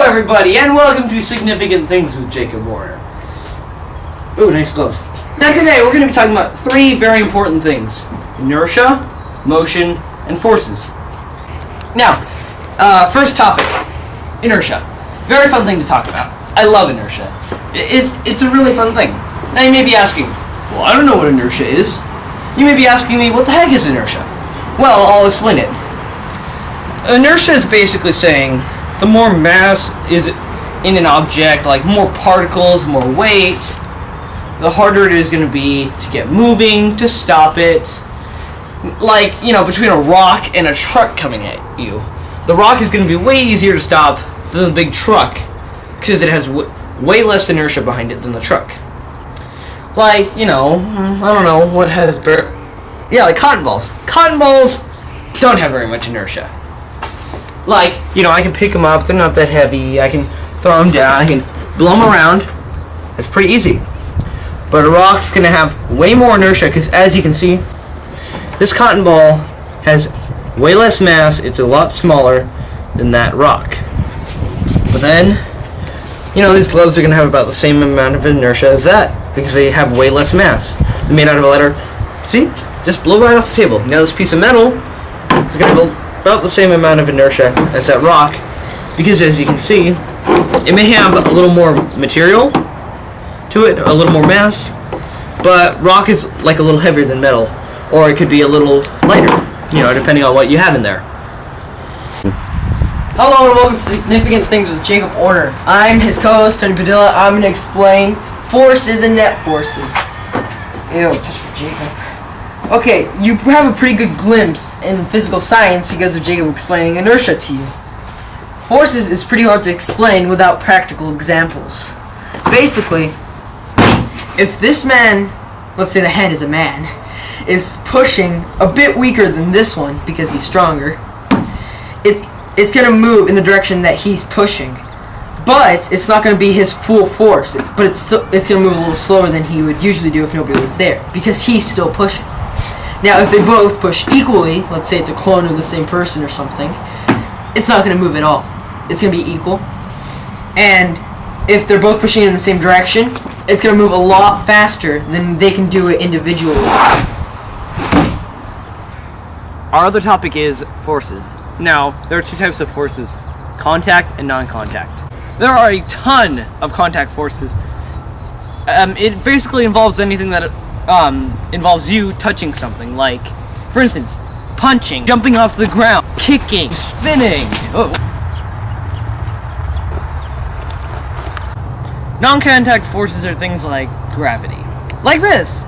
everybody, and welcome to Significant Things with Jacob Warner. Ooh, nice gloves. Now today we're going to be talking about three very important things. Inertia, motion, and forces. Now, first topic. Inertia. Very fun thing to talk about. I love inertia. It's a really fun thing. Now you may be asking, well, I don't know what inertia is. You may be asking me, what the heck is inertia? Well, I'll explain it. Inertia is basically saying the more mass is in an object, like more particles, more weight, the harder it is going to be to get moving, to stop it. Like, you know, between a rock and a truck coming at you. The rock is going to be way easier to stop than the big truck because it has way less inertia behind it than the truck. Like, you know, I don't know, what has... Yeah, like cotton balls. Cotton balls don't have very much inertia. Like, you know, I can pick them up, they're not that heavy, I can throw them down, I can blow them around. It's pretty easy. But a rock's going to have way more inertia because, as you can see, this cotton ball has way less mass, it's a lot smaller than that rock. But then, you know, these gloves are going to have about the same amount of inertia as that because they have way less mass. They're made out of a lighter... See? Just blow right off the table. Now this piece of metal is going to have about the same amount of inertia as that rock because, as you can see, it may have a little more material to it, a little more mass, but rock is like a little heavier than metal, or it could be a little lighter, you know, depending on what you have in there. Hello and welcome to Significant Things with Jacob Warner. I'm his co-host, Tony Padilla. I'm going to explain forces and net forces. Ew, touch my Jacob. Okay, you have a pretty good glimpse in physical science because of Jacob explaining inertia to you. Forces is pretty hard to explain without practical examples. Basically, if this man, let's say the hand is a man, is pushing a bit weaker than this one because he's stronger, it's going to move in the direction that he's pushing. But it's not going to be his full force, but it's going to move a little slower than he would usually do if nobody was there because he's still pushing. Now, if they both push equally, let's say it's a clone of the same person or something, it's not going to move at all. It's going to be equal. And if they're both pushing in the same direction, it's going to move a lot faster than they can do it individually. Our other topic is forces. Now, there are two types of forces, contact and non-contact. There are a ton of contact forces. It basically involves anything that involves you touching something, like, for instance, punching, jumping off the ground, kicking, spinning. Oh. Non-contact forces are things like gravity. Like this!